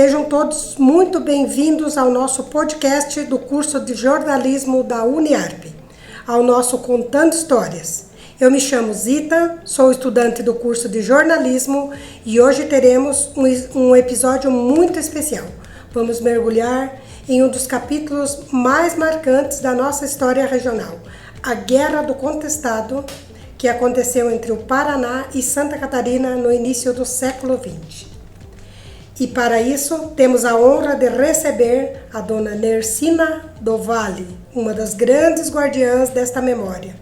Sejam todos muito bem-vindos ao nosso podcast do curso de jornalismo da Uniarp, ao nosso Contando Histórias. Eu me chamo Zita, sou estudante do curso de jornalismo e hoje teremos um episódio muito especial. Vamos mergulhar em um dos capítulos mais marcantes da nossa história regional, a Guerra do Contestado, que aconteceu entre o Paraná e Santa Catarina no início do século XX. E para isso, temos a honra de receber a dona Nersina do Vale, uma das grandes guardiãs desta memória.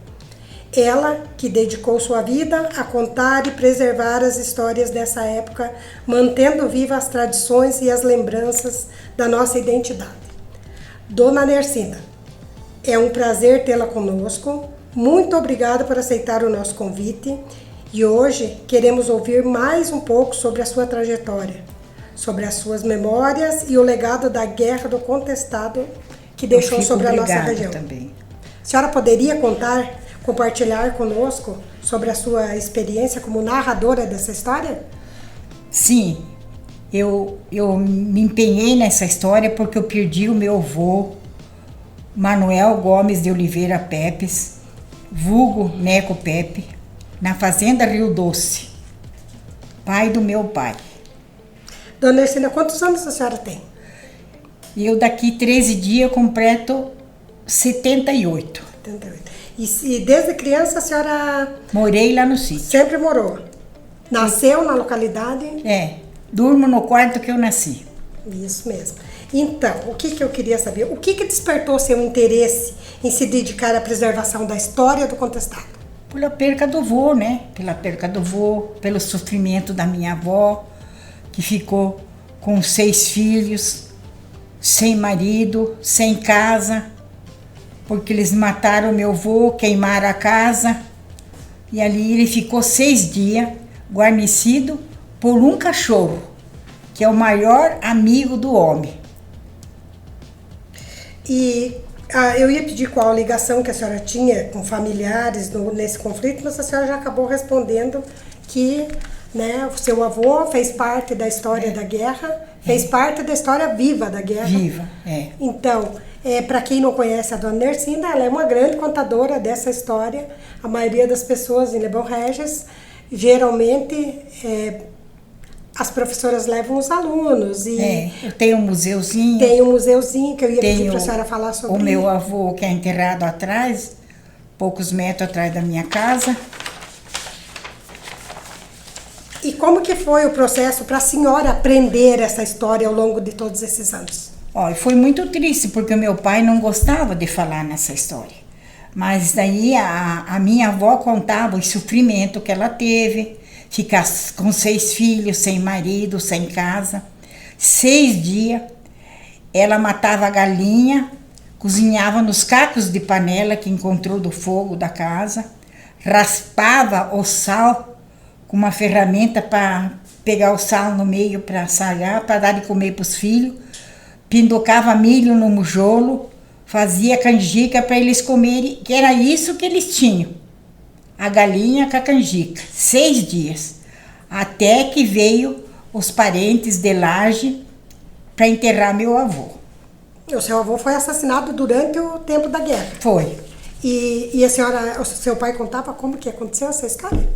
Ela que dedicou sua vida a contar e preservar as histórias dessa época, mantendo vivas as tradições e as lembranças da nossa identidade. Dona Nersina, é um prazer tê-la conosco. Muito obrigada por aceitar o nosso convite. E hoje queremos ouvir mais um pouco sobre a sua trajetória, sobre as suas memórias e o legado da Guerra do Contestado que deixou sobre a nossa região. Também. A senhora poderia compartilhar conosco sobre a sua experiência como narradora dessa história? Sim, eu me empenhei nessa história porque eu perdi o meu avô, Manuel Gomes de Oliveira Pepes, vulgo Neco Pepe, na fazenda Rio Doce, pai do meu pai. Dona Nersina, quantos anos a senhora tem? Eu daqui 13 dias completo 78. 78. E desde criança a senhora... Morei lá no sítio. Sempre morou? Nasceu na localidade? É, durmo no quarto que eu nasci. Isso mesmo. Então, o que eu queria saber? O que despertou seu interesse em se dedicar à preservação da história do Contestado? Pela perca do vô, né? Pela perca do vô, pelo sofrimento da minha avó, que ficou com 6 filhos, sem marido, sem casa, porque eles mataram meu avô, queimaram a casa, e ali ele ficou 6 dias guarnecido por um cachorro, que é o maior amigo do homem. E eu ia pedir qual a ligação que a senhora tinha com familiares nesse conflito, mas a senhora já acabou respondendo que, né, o seu avô fez parte da história da guerra, fez parte da história viva da guerra. Viva, é. Então, para quem não conhece a dona Nersina, ela é uma grande contadora dessa história. A maioria das pessoas em Lebão Regis, geralmente, as professoras levam os alunos. Eu tenho um museuzinho. Tem um museuzinho que eu ia pedir para a senhora falar sobre. O meu avô, que é enterrado atrás, poucos metros atrás da minha casa. E como que foi o processo para a senhora aprender essa história ao longo de todos esses anos? Foi muito triste, porque meu pai não gostava de falar nessa história. Mas daí a minha avó contava o sofrimento que ela teve, ficar com 6 filhos, sem marido, sem casa. 6 dias, ela matava a galinha, cozinhava nos cacos de panela que encontrou do fogo da casa, raspava o sal com uma ferramenta para pegar o sal no meio para salgar, para dar de comer para os filhos, pinducava milho no mujolo, fazia canjica para eles comerem, que era isso que eles tinham. A galinha com a canjica, 6 dias, até que veio os parentes de Laje para enterrar meu avô. O seu avô foi assassinado durante o tempo da guerra? Foi. E a senhora, o seu pai contava como que aconteceu essa história?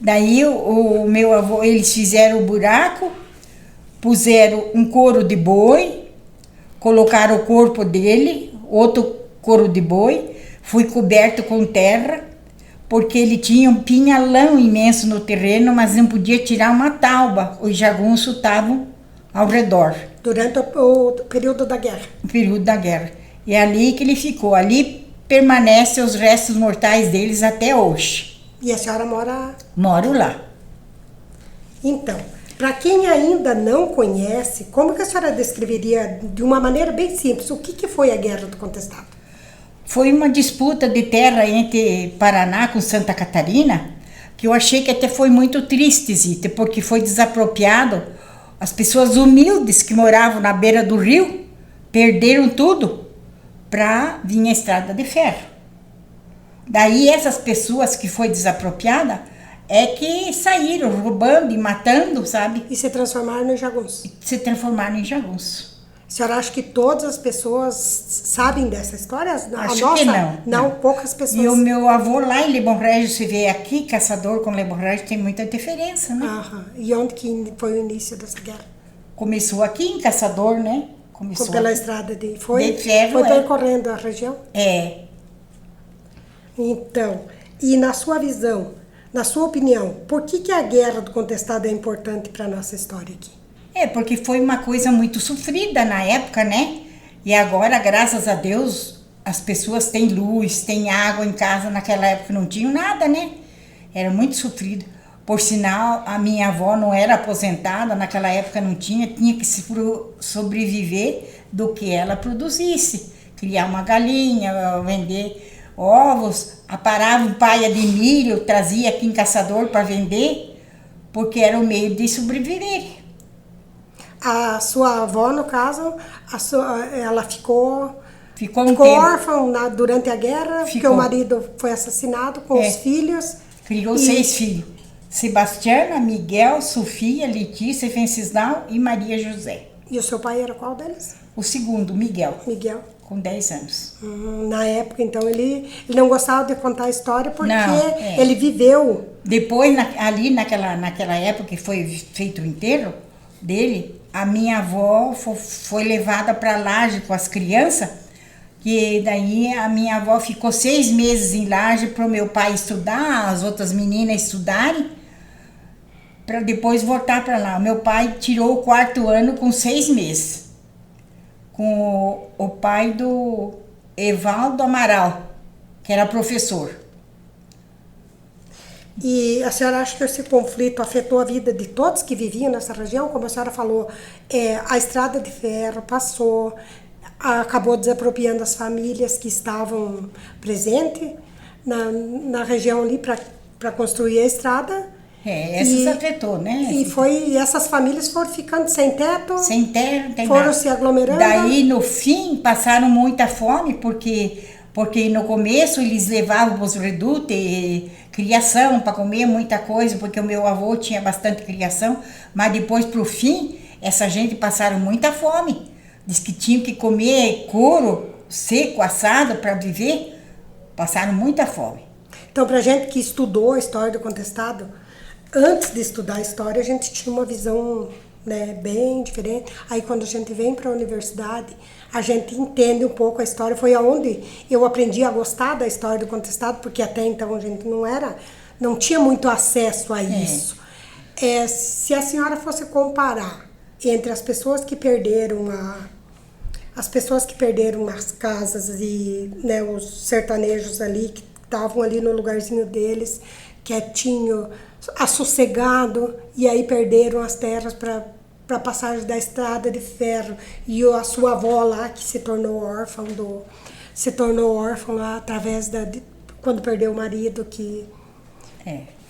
Daí o meu avô, eles fizeram o buraco, puseram um couro de boi, colocaram o corpo dele, outro couro de boi, foi coberto com terra, porque ele tinha um pinhalão imenso no terreno, mas não podia tirar uma tauba, os jagunços estavam ao redor. Durante o período da guerra? O período da guerra. E é ali que ele ficou, ali permanecem os restos mortais deles até hoje. E a senhora mora? Moro lá. Então, para quem ainda não conhece, como que a senhora descreveria, de uma maneira bem simples, o que foi a Guerra do Contestado? Foi uma disputa de terra entre Paraná com Santa Catarina, que eu achei que até foi muito triste, Zita, porque foi desapropriado. As pessoas humildes que moravam na beira do rio perderam tudo para vir a estrada de ferro. Daí essas pessoas que foi desapropriada, é que saíram roubando e matando, sabe? E se transformaram em jagunços. Se transformaram em jagunços. A senhora acha que todas as pessoas sabem dessa história? Acho que não. Não, poucas pessoas. E o meu avô lá em Lebon Regis, se vê aqui, caçador com Lebon Regis, tem muita diferença, né? Aham. E onde que foi o início dessa guerra? Começou aqui em Caçador, né? Começou Pela aqui. estrada de ferro, foi percorrendo a região? É. Então, e na sua visão, na sua opinião, por que a Guerra do Contestado é importante para a nossa história aqui? É, porque foi uma coisa muito sofrida na época, né? E agora, graças a Deus, as pessoas têm luz, têm água em casa. Naquela época não tinham nada, né? Era muito sofrido. Por sinal, a minha avó não era aposentada, naquela época não tinha que se sobreviver do que ela produzisse. Criar uma galinha, vender ovos, aparava um paia de milho, trazia aqui em Caçador para vender, porque era o meio de sobreviver. A sua avó, no caso, ela ficou um tempo. órfã durante a guerra, porque o marido foi assassinado com os filhos. Criou 6 filhos. Sebastiana, Miguel, Sofia, Letícia, Venceslau e Maria José. E o seu pai era qual deles? O segundo, Miguel. Miguel. Com 10 anos. Na época, então, ele não gostava de contar a história porque não, ele viveu. Depois, ali naquela época que foi feito o enterro dele, a minha avó foi levada para Laje com as crianças, que daí a minha avó ficou 6 meses em Laje para o meu pai estudar, as outras meninas estudarem, para depois voltar para lá. Meu pai tirou o 4º ano com 6 meses, com o pai do Evaldo Amaral, que era professor. E a senhora acha que esse conflito afetou a vida de todos que viviam nessa região? Como a senhora falou, a estrada de ferro passou, acabou desapropriando as famílias que estavam presentes na região ali para construir a estrada. Essas afetou, né? E essas famílias foram ficando sem teto. Sem teto, não tem foram nada. Se aglomerando. Daí, no fim, passaram muita fome, porque no começo eles levavam para os redutos criação para comer muita coisa, porque o meu avô tinha bastante criação, mas depois, pro fim, essa gente passaram muita fome. Diz que tinham que comer couro seco, assado para viver, passaram muita fome. Então, pra gente que estudou a história do contestado, antes de estudar a história, a gente tinha uma visão, né, bem diferente. Aí, quando a gente vem para a universidade, a gente entende um pouco a história. Foi aonde eu aprendi a gostar da história do contestado, porque até então a gente não tinha muito acesso a isso. Se a senhora fosse comparar entre as pessoas que perderam as casas e, né, os sertanejos ali que estavam ali no lugarzinho deles, quietinho, assossegado, e aí perderam as terras para passagem da estrada de ferro, e a sua avó lá que se tornou órfã lá através quando perdeu o marido, que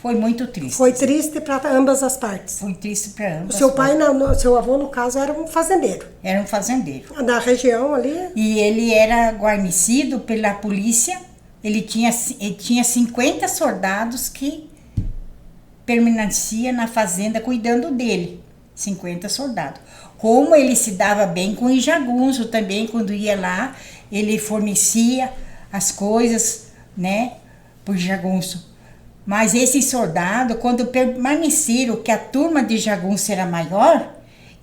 foi muito triste. Foi triste para ambas as partes. Foi triste para ambas. O seu pai, seu avô, no caso, era um fazendeiro. Era um fazendeiro. Da região ali. E ele era guarnecido pela polícia. Ele tinha 50 soldados que permaneciam na fazenda cuidando dele. 50 soldados. Como ele se dava bem com o jagunço também, quando ia lá, ele fornecia as coisas, né, por jagunço. Mas esses soldados, quando permaneceram que a turma de jagunço era maior,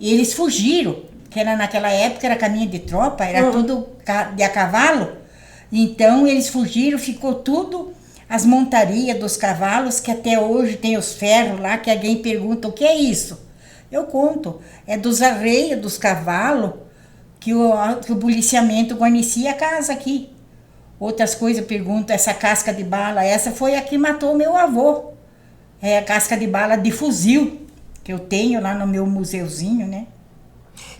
eles fugiram, que era naquela época era caminho de tropa, era tudo de a cavalo. Então eles fugiram, ficou tudo as montarias dos cavalos, que até hoje tem os ferros lá, que alguém pergunta o que é isso. Eu conto, é dos arreios dos cavalos que o policiamento guarnecia a casa aqui. Outras coisas perguntam, essa casca de bala, essa foi a que matou meu avô. É a casca de bala de fuzil, que eu tenho lá no meu museuzinho, né?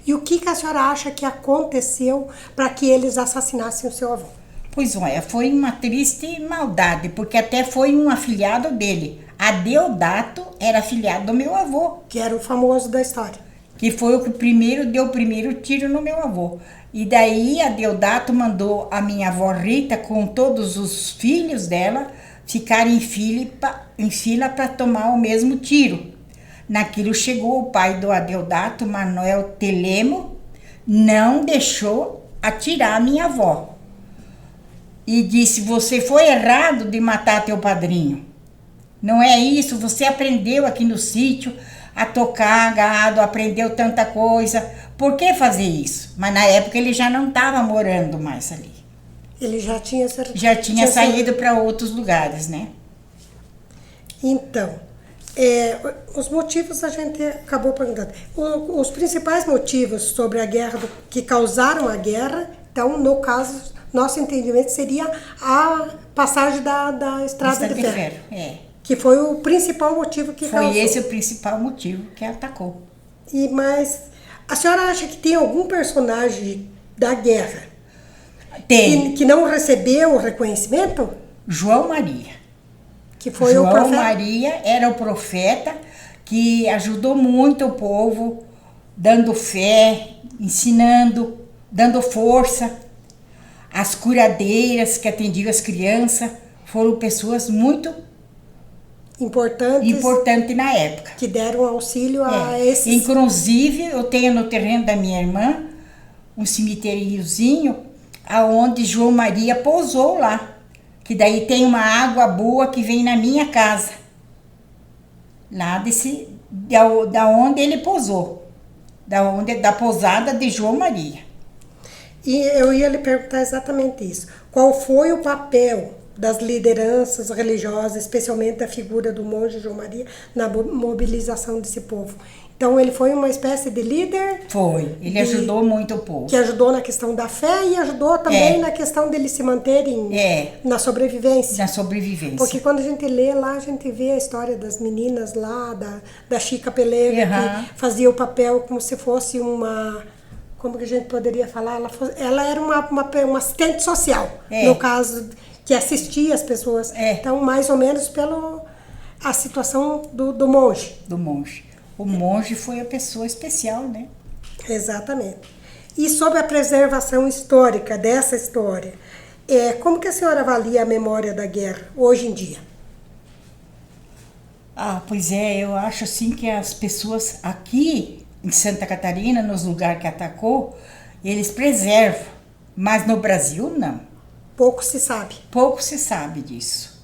E o que a senhora acha que aconteceu para que eles assassinassem o seu avô? Pois olha, foi uma triste maldade, porque até foi um afilhado dele. Adeodato era afilhado do meu avô. Que era o famoso da história. Que foi o que deu o primeiro tiro no meu avô. E daí a Deodato mandou a minha avó Rita com todos os filhos dela ficaram em fila para tomar o mesmo tiro. Naquilo chegou o pai do Adeodato, Manuel Telemo, não deixou atirar a minha avó. E disse, você foi errado de matar teu padrinho. Não é isso, você aprendeu aqui no sítio a tocar gado, aprendeu tanta coisa. Por que fazer isso? Mas na época ele já não estava morando mais ali. Ele já tinha saído para outros lugares, né? Então, os motivos a gente acabou perguntando. Os principais motivos sobre a guerra, que causaram a guerra, então, no caso, nosso entendimento seria a passagem da estrada de ferro. Que foi o principal motivo que causou. Foi esse o principal motivo que atacou. Mas a senhora acha que tem algum personagem da guerra que não recebeu o reconhecimento? João Maria. Que foi João o profeta? Maria era o profeta que ajudou muito o povo, dando fé, ensinando, dando força. As curadeiras que atendiam as crianças foram pessoas muito importantes na época. Que deram auxílio a esses... Inclusive, eu tenho no terreno da minha irmã um cemitériozinho aonde João Maria pousou lá. Que daí tem uma água boa que vem na minha casa. Lá da onde ele pousou. Da pousada de João Maria. E eu ia lhe perguntar exatamente isso. Qual foi o papel das lideranças religiosas, especialmente da figura do monge João Maria, na mobilização desse povo? Então, ele foi uma espécie de líder? Foi. Ele ajudou muito o povo. Que ajudou na questão da fé e ajudou também na questão deles se manterem na sobrevivência. Na sobrevivência. Porque quando a gente lê lá, a gente vê a história das meninas lá, da Chica Pelega, que fazia o papel como se fosse uma... Como que a gente poderia falar? Ela era uma assistente social, no caso, que assistia as pessoas. Então, mais ou menos pela a situação do monge. Do monge. O monge foi a pessoa especial, né? Exatamente. E sobre a preservação histórica dessa história, como que a senhora avalia a memória da guerra hoje em dia? Pois eu acho assim que as pessoas aqui em Santa Catarina, nos lugares que atacou, eles preservam, mas no Brasil não. Pouco se sabe. Pouco se sabe disso.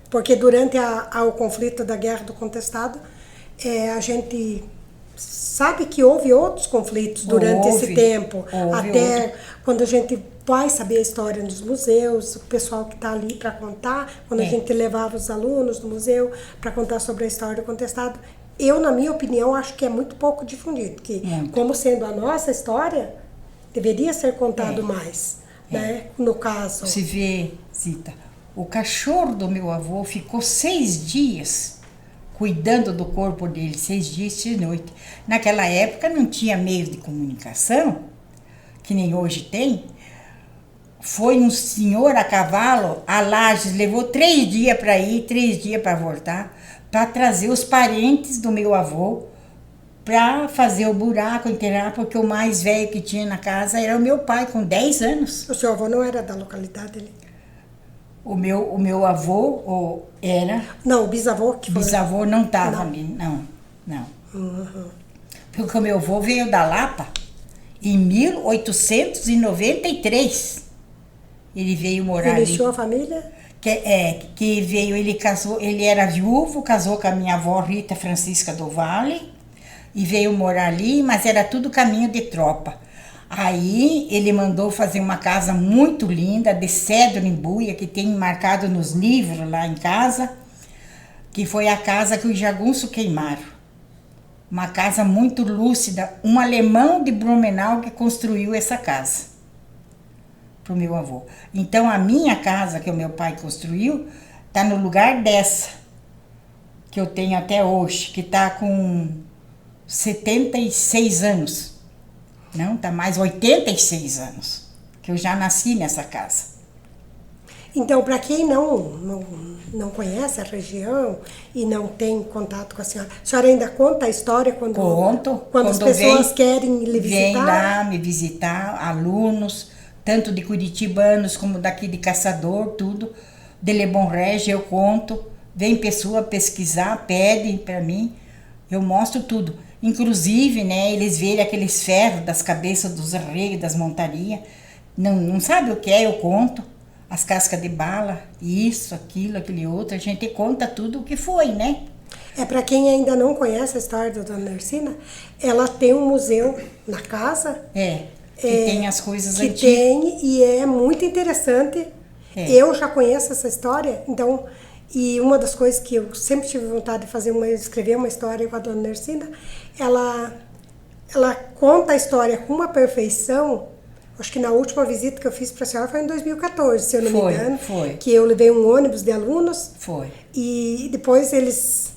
Porque durante o conflito da Guerra do Contestado, a gente sabe que houve outros conflitos durante esse tempo. Até quando a gente vai saber a história dos museus, o pessoal que está ali para contar, quando a gente levava os alunos do museu para contar sobre a história do Contestado, eu, na minha opinião, acho que é muito pouco difundido. Que, como sendo a nossa história, deveria ser contado mais. Né? No caso... Se vê, Zita, o cachorro do meu avô ficou 6 dias cuidando do corpo dele, 6 dias e noite. Naquela época não tinha meios de comunicação, que nem hoje tem. Foi um senhor a cavalo, a Lages, levou 3 dias para ir, 3 dias para voltar, para trazer os parentes do meu avô, para fazer o buraco, enterrar, porque o mais velho que tinha na casa era o meu pai, com 10 anos. O seu avô não era da localidade ali? O meu avô era... Não, o bisavô que foi... O bisavô não estava ali, não. Porque o meu avô veio da Lapa em 1893. Ele veio morar ali. Iniciou a família? Que veio, ele casou, ele era viúvo, casou com a minha avó Rita Francisca do Vale e veio morar ali, mas era tudo caminho de tropa. Aí ele mandou fazer uma casa muito linda, de cedro em buia, que tem marcado nos livros lá em casa, que foi a casa que os jagunços queimaram. Uma casa muito lúcida, um alemão de Blumenau que construiu essa casa para o meu avô. Então a minha casa, que o meu pai construiu, está no lugar dessa, que eu tenho até hoje, que está com 76 anos. Não, tá mais 86 anos, que eu já nasci nessa casa. Então, para quem não conhece a região e não tem contato com a senhora ainda conta a história quando as pessoas querem lhe visitar? Vem lá me visitar, alunos, tanto de curitibanos como daqui de Caçador, tudo. De Le Bon Regis eu conto, vem pessoa pesquisar, pedem para mim, eu mostro tudo. Inclusive, né, eles veem aqueles ferros das cabeças dos reis, das montarias, não sabe o que é, eu conto. As cascas de bala, isso, aquilo, aquele outro, a gente conta tudo o que foi, né? Para quem ainda não conhece a história da Dona Nercina, ela tem um museu na casa. Que tem as coisas que antigas. Tem, e é muito interessante. Eu já conheço essa história, então, e uma das coisas que eu sempre tive vontade de fazer, escrever uma história com a Dona Nercina, ela conta a história com uma perfeição. Acho que na última visita que eu fiz para a senhora foi em 2014, se eu não me engano. Foi. Que eu levei um ônibus de alunos. Foi. E depois eles...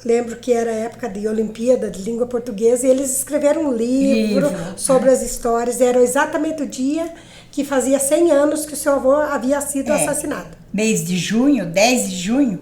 Lembro que era a época de Olimpíada de Língua Portuguesa e eles escreveram um livro sobre as histórias. Era exatamente o dia que fazia 100 anos que o seu avô havia sido assassinado. Mês de junho, 10 de junho,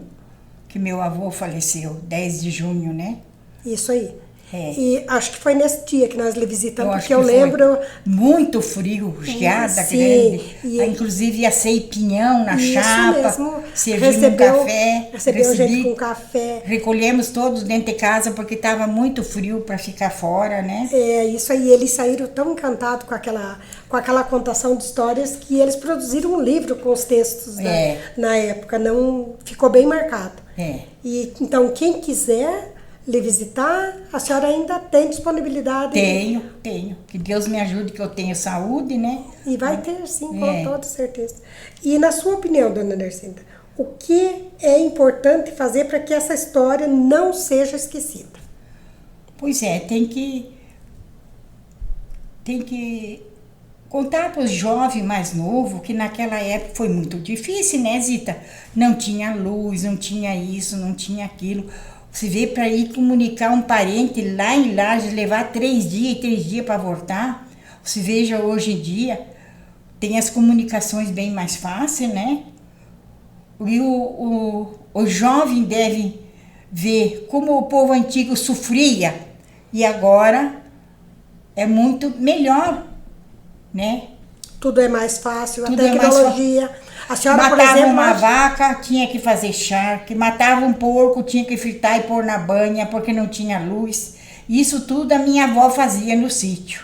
que meu avô faleceu. 10 de junho, né? Isso aí. E acho que foi nesse dia que nós lhe visitamos, porque eu foi. Lembro... Muito frio, geada grande. Inclusive assei pinhão na chapa, mesmo. servimos um café. Recebeu gente com café. Recolhemos todos dentro de casa porque estava muito frio para ficar fora, né? Isso aí. Eles saíram tão encantados com aquela contação de histórias que eles produziram um livro com os textos na época. Não, ficou bem marcado. E, então, quem quiser... lhe visitar, a senhora ainda tem disponibilidade? Tenho. Que Deus me ajude, que eu tenho saúde, né? E vai ter, sim, com toda certeza. E na sua opinião, Dona Nercinda, o que é importante fazer para que essa história não seja esquecida? Pois tem que contar para os jovens mais novos que naquela época foi muito difícil, né, Zita? Não tinha luz, não tinha isso, não tinha aquilo. Você vê para ir comunicar um parente lá em Lages, levar 3 dias para voltar. Você veja hoje em dia, tem as comunicações bem mais fáceis, né? E o jovem deve ver como o povo antigo sofria e agora é muito melhor, né? Tudo é mais fácil, a tecnologia... A senhora, matava, por exemplo, uma vaca, tinha que fazer charque, matava um porco, tinha que fritar e pôr na banha porque não tinha luz. Isso tudo a minha avó fazia no sítio,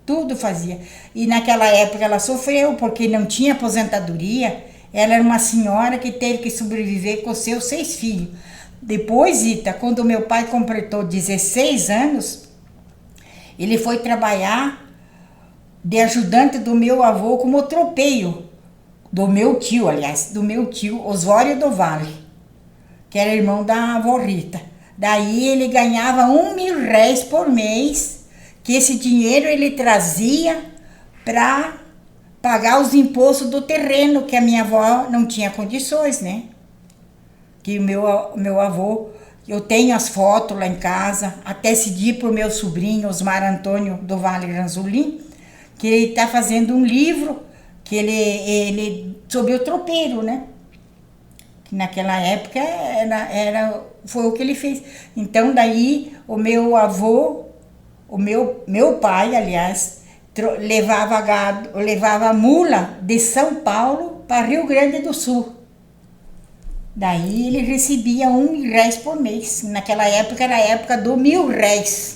tudo fazia. E naquela época ela sofreu porque não tinha aposentadoria, ela era uma senhora que teve que sobreviver com seus 6 filhos. Depois, Ita, quando meu pai completou 16 anos, ele foi trabalhar de ajudante do meu avô como tropeiro. Do meu tio Osório do Vale, que era irmão da avó Rita. Daí ele ganhava R$1.000 por mês, que esse dinheiro ele trazia para pagar os impostos do terreno, que a minha avó não tinha condições, né? Que o meu avô, eu tenho as fotos lá em casa, até cedi para o meu sobrinho, Osmar Antônio do Vale Ranzolin, que ele está fazendo um livro, que ele sobre o tropeiro, né? Que naquela época foi o que ele fez. Então daí o meu avô, meu pai, aliás, levava mula de São Paulo para Rio Grande do Sul. Daí ele recebia R$1.000 por mês. Naquela época era a época do R$1.000.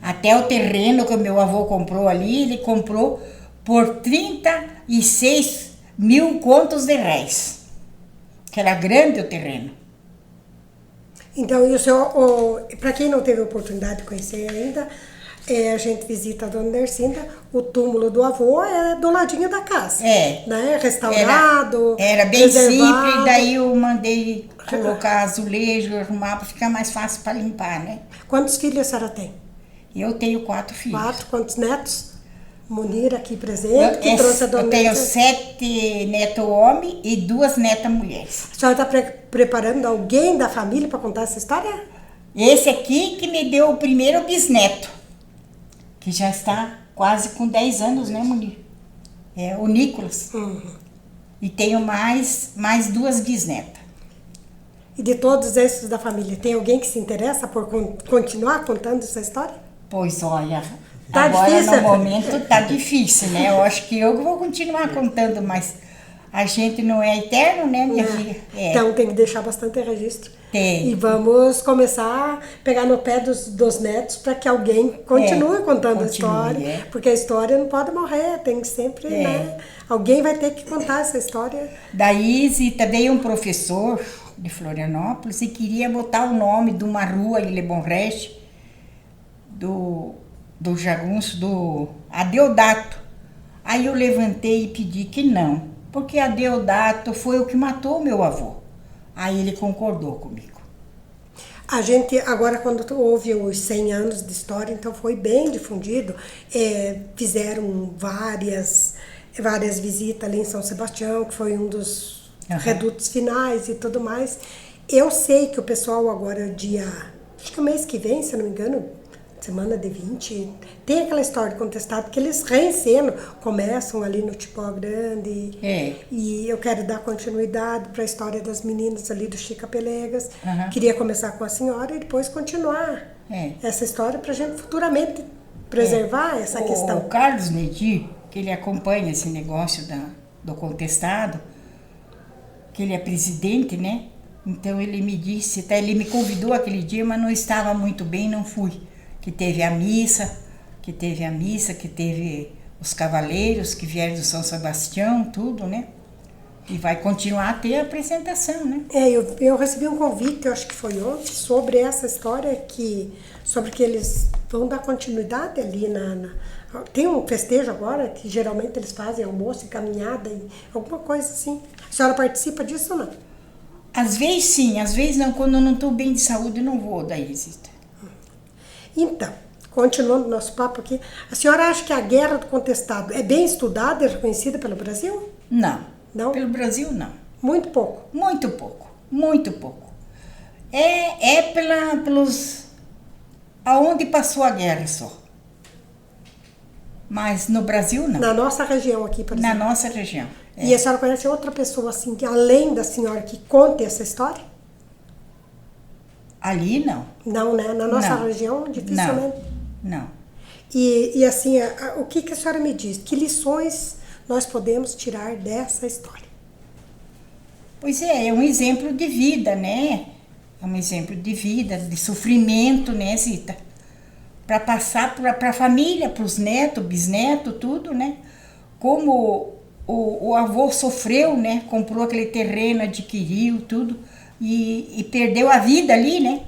Até o terreno que o meu avô comprou ali, ele comprou por 36 mil contos de réis, que era grande o terreno. Então, e o senhor, para quem não teve a oportunidade de conhecer ainda, a gente visita a Dona Nercinda, o túmulo do avô é do ladinho da casa. Né? Restaurado, era bem reservado. simples, daí eu mandei colocar azulejo, arrumar para ficar mais fácil para limpar, né? Quantos filhos a senhora tem? Eu tenho 4 filhos. 4, quantos netos? Munir aqui presente, que trouxe a Dona Eu tenho 7 netos homens e 2 netas mulheres. A senhora está preparando alguém da família para contar essa história? Esse aqui que me deu o primeiro bisneto, que já está quase com 10 anos, né, Munir? É o Nicolas. E tenho mais 2 bisnetas. E de todos esses da família, tem alguém que se interessa por continuar contando essa história? Pois olha, Tá Agora, difícil? no momento, tá difícil, né? Eu acho que eu vou continuar contando, mas a gente não é eterno, né, minha filha? Então tem que deixar bastante registro. Tem. E vamos começar a pegar no pé dos netos para que alguém continue contando a história. Porque a história não pode morrer, tem que sempre, né? Alguém vai ter que contar essa história. Daí, Zita, veio um professor de Florianópolis e queria botar o nome de uma rua em Le Bon Regis, do jagunço, do Adeodato. Aí eu levantei e pedi que não, porque Adeodato foi o que matou meu avô. Aí ele concordou comigo. A gente, agora quando houve os 100 anos de história, então foi bem difundido, fizeram várias visitas ali em São Sebastião, que foi um dos redutos finais e tudo mais. Eu sei que o pessoal agora, acho que o mês que vem, se não me engano, semana de 20, tem aquela história de contestado que eles reencenam, começam ali no Tipó Grande, e eu quero dar continuidade para a história das meninas ali do Chica Pelegas. Queria começar com a senhora e depois continuar essa história para a gente futuramente preservar essa questão. O Carlos Nedir, que ele acompanha esse negócio do contestado, que ele é presidente, né? Então ele me disse, ele me convidou aquele dia, mas não estava muito bem, não fui. Que teve a missa, que teve os cavaleiros que vieram do São Sebastião, tudo, né? E vai continuar a ter a apresentação, né? Eu recebi um convite, eu acho que foi ontem, sobre essa história, sobre que eles vão dar continuidade ali tem um festejo agora, que geralmente eles fazem almoço e caminhada, e alguma coisa assim. A senhora participa disso ou não? Às vezes sim, às vezes não. Quando eu não estou bem de saúde, eu não vou daí, Zita. Então, continuando o nosso papo aqui, a senhora acha que a Guerra do Contestado é bem estudada e reconhecida pelo Brasil? Não. Não? Pelo Brasil, não. Muito pouco? Muito pouco, muito pouco. Pelos... aonde passou a guerra só. Mas no Brasil, não. Na nossa região aqui, por exemplo? Na nossa região. E a senhora conhece outra pessoa, assim, que além da senhora, que conte essa história? Ali, não. Não, né? Na nossa região, dificilmente. Não. E assim, o que a senhora me diz? Que lições nós podemos tirar dessa história? Pois é um exemplo de vida, né? É um exemplo de vida, de sofrimento, né, Zita? Para passar para a família, para os netos, bisnetos, tudo, né? Como o avô sofreu, né? Comprou aquele terreno, adquiriu tudo e perdeu a vida ali, né?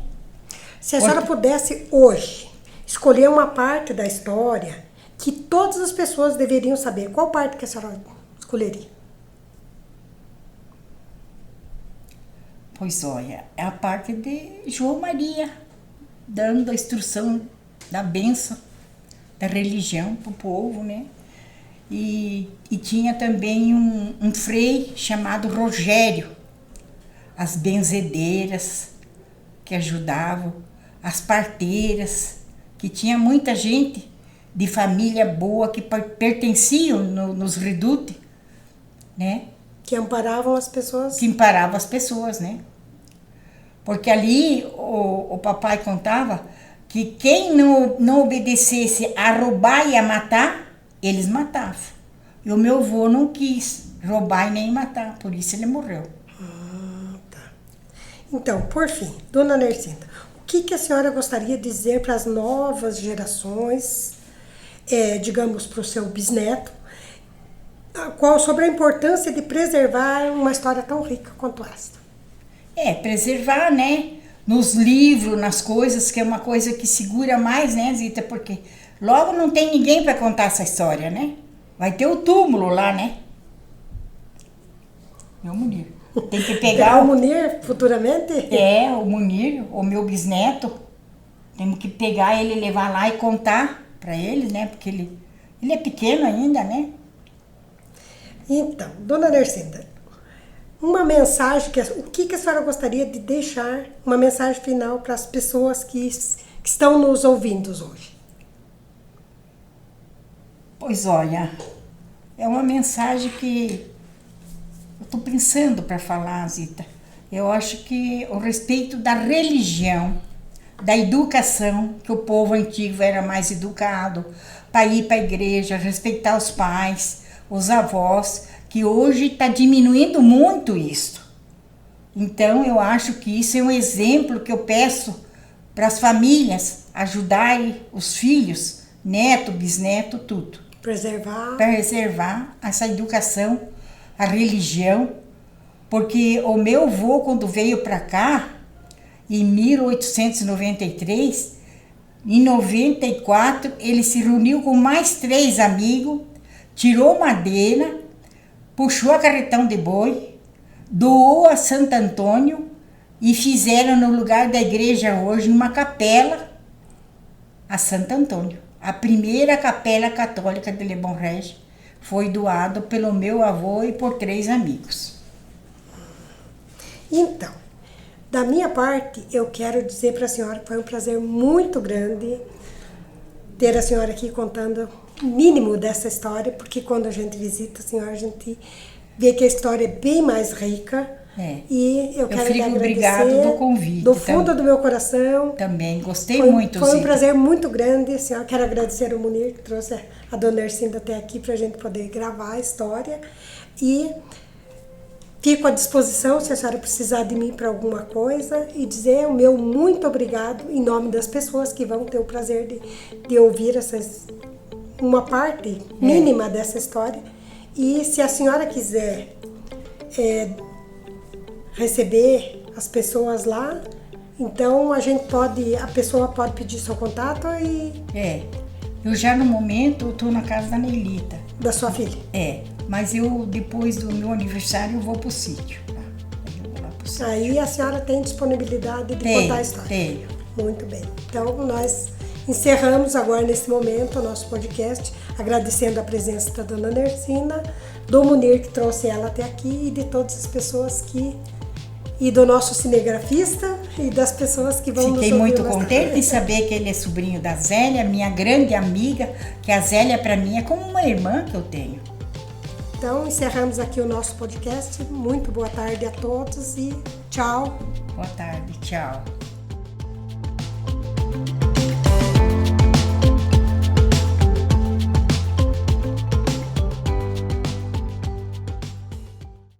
Se a senhora pudesse hoje escolher uma parte da história que todas as pessoas deveriam saber, qual parte que a senhora escolheria? Pois olha, é a parte de João Maria, dando a instrução da bênção, da religião para o povo, né? E tinha também um frei chamado Rogério, as benzedeiras que ajudavam, as parteiras, que tinha muita gente de família boa que pertenciam nos redutos, né? Que amparavam as pessoas. Que amparavam as pessoas, né? Porque ali o papai contava que quem não obedecesse a roubar e a matar, eles matavam. E o meu avô não quis roubar e nem matar, por isso ele morreu. Tá. Então, por fim, dona Nercinda, o que a senhora gostaria de dizer para as novas gerações, digamos, para o seu bisneto, sobre a importância de preservar uma história tão rica quanto esta? Preservar, né? Nos livros, nas coisas, que é uma coisa que segura mais, né, Zita? Porque logo não tem ninguém para contar essa história, né? Vai ter o túmulo lá, né? Meu Munir. Tem que pegar o Munir futuramente? O Munir, o meu bisneto. Temos que pegar ele, levar lá e contar para ele, né? Porque ele é pequeno ainda, né? Então, dona Nercinda, uma mensagem, o que a senhora gostaria de deixar, uma mensagem final para as pessoas que estão nos ouvindo hoje? Pois olha, é uma mensagem que eu estou pensando para falar, Zita. Eu acho que o respeito da religião da educação, que o povo antigo era mais educado, para ir para a igreja, respeitar os pais, os avós, que hoje está diminuindo muito isso. Então, eu acho que isso é um exemplo que eu peço para as famílias ajudarem os filhos, neto, bisneto, tudo. Preservar essa educação, a religião, porque o meu avô, quando veio para cá, em 1893, em 94, ele se reuniu com mais 3 amigos, tirou madeira, puxou a carretão de boi, doou a Santo Antônio e fizeram no lugar da igreja hoje uma capela a Santo Antônio. A primeira capela católica de Lebon Régio foi doada pelo meu avô e por 3 amigos. Então, da minha parte, eu quero dizer para a senhora que foi um prazer muito grande ter a senhora aqui contando o mínimo dessa história, porque quando a gente visita a senhora, a gente vê que a história é bem mais rica. E eu quero lhe agradecer. Obrigado do convite. Do fundo do meu coração. Também, gostei muito. Foi um prazer muito grande. Eu quero agradecer ao Munir, que trouxe a dona Ercinda até aqui para a gente poder gravar a história. E fico à disposição se a senhora precisar de mim para alguma coisa e dizer o meu muito obrigado em nome das pessoas que vão ter o prazer de ouvir uma parte mínima dessa história. E se a senhora quiser receber as pessoas lá, então a pessoa pode pedir seu contato e... Eu já no momento estou na casa da Neilita. Da sua filha? Mas eu depois do meu aniversário eu vou pro sítio. Tá? Eu vou lá pro sítio. Aí a senhora tem disponibilidade de contar a história? Tenho. Muito bem. Então nós encerramos agora nesse momento o nosso podcast, agradecendo a presença da dona Nercina, do Munir que trouxe ela até aqui e de todas as pessoas e do nosso cinegrafista e das pessoas que vão nos ouvir. Fiquei muito contente de saber que ele é sobrinho da Zélia, minha grande amiga, que a Zélia para mim é como uma irmã que eu tenho. Então encerramos aqui o nosso podcast. Muito boa tarde a todos e tchau. Boa tarde, tchau.